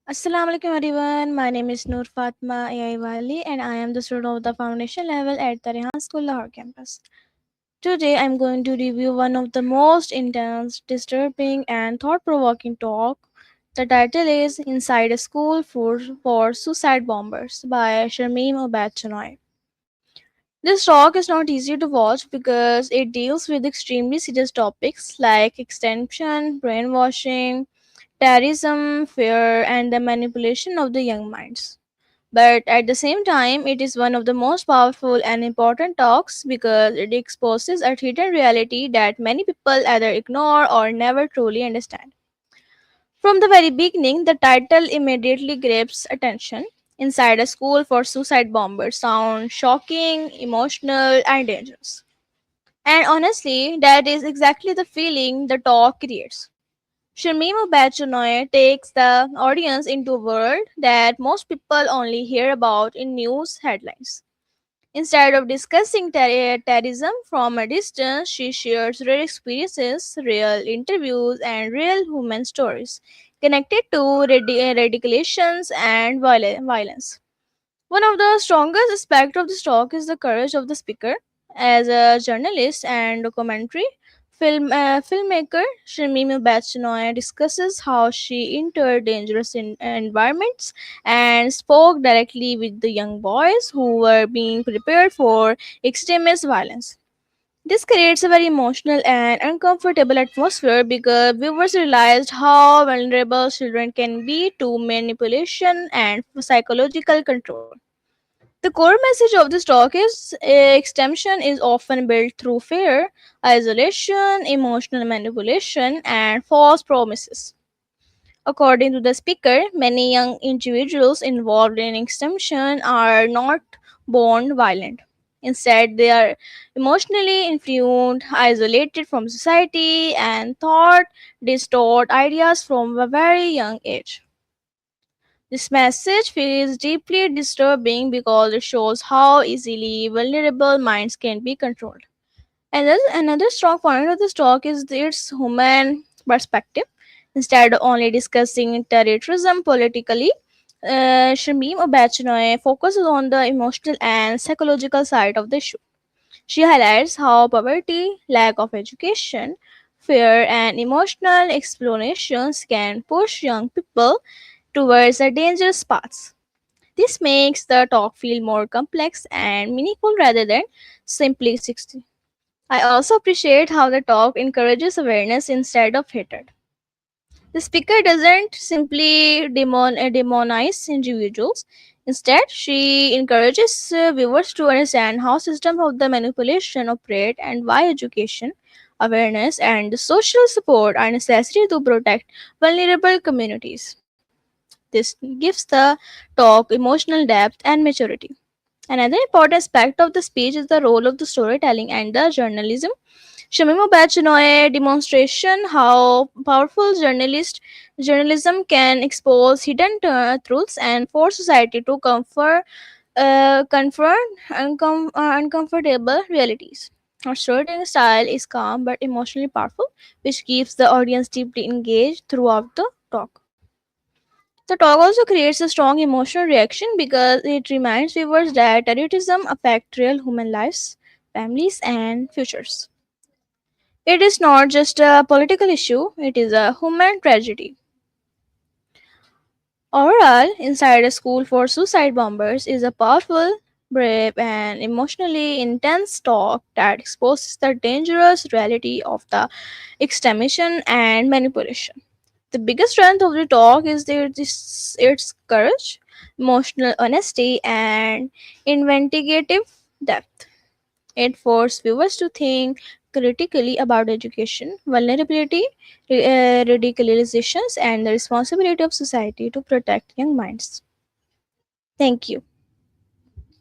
Assalamu alaikum everyone. My name is Noor Fatma AI Wali and I am the student of the foundation level at the Rehan School Lahore campus. Today I am going to review one of the most intense, disturbing and thought-provoking talk. The title is Inside a School for Suicide Bombers by Sharmeen Obaid-Chinoy. This talk is not easy to watch because it deals with extremely serious topics like extension, brainwashing, terrorism, fear, and the manipulation of the young minds. But at the same time, it is one of the most powerful and important talks because it exposes a hidden reality that many people either ignore or never truly understand. From the very beginning, the title immediately grabs attention. Inside a school for suicide bombers sounds shocking, emotional, and dangerous. And honestly, that is exactly the feeling the talk creates. Shamima Bachanoy takes the audience into a world that most people only hear about in news headlines. Instead of discussing terrorism from a distance, she shares real experiences, real interviews, and real human stories connected to radicalizations and violence. One of the strongest aspects of this talk is the courage of the speaker. As a journalist and documentary filmmaker, Shamimi Bachanoy discusses how she entered dangerous environments and spoke directly with the young boys who were being prepared for extremist violence. This creates a very emotional and uncomfortable atmosphere because viewers realized how vulnerable children can be to manipulation and psychological control. The core message of this talk is extension is often built through fear, isolation, emotional manipulation, and false promises. According to the speaker, many young individuals involved in extension are not born violent. Instead, they are emotionally influenced, isolated from society, and thought distort ideas from a very young age. This message feels deeply disturbing because it shows how easily vulnerable minds can be controlled. And another strong point of this talk is its human perspective. Instead of only discussing terrorism politically, Shamim Obachnoy focuses on the emotional and psychological side of the issue. She highlights how poverty, lack of education, fear, and emotional explanations can push young people towards a dangerous paths. This makes the talk feel more complex and meaningful rather than simplistic. I also appreciate how the talk encourages awareness instead of hatred. The speaker doesn't simply demonize individuals. Instead, she encourages viewers to understand how systems of the manipulation operate and why education, awareness, and social support are necessary to protect vulnerable communities. This gives the talk emotional depth and maturity. Another important aspect of the speech is the role of the storytelling and the journalism. Shamima Bachanoy demonstration how powerful journalism can expose hidden truths and force society to confront uncomfortable realities. Her storytelling style is calm but emotionally powerful, which keeps the audience deeply engaged throughout the talk. The talk also creates a strong emotional reaction because it reminds viewers that terrorism affects real human lives, families, and futures. It is not just a political issue, it is a human tragedy. Overall, Inside a School for Suicide Bombers is a powerful, brave, and emotionally intense talk that exposes the dangerous reality of the extermination and manipulation. The biggest strength of the talk is its courage, emotional honesty, and investigative depth. It forces viewers to think critically about education, vulnerability, radicalizations, and the responsibility of society to protect young minds. Thank you.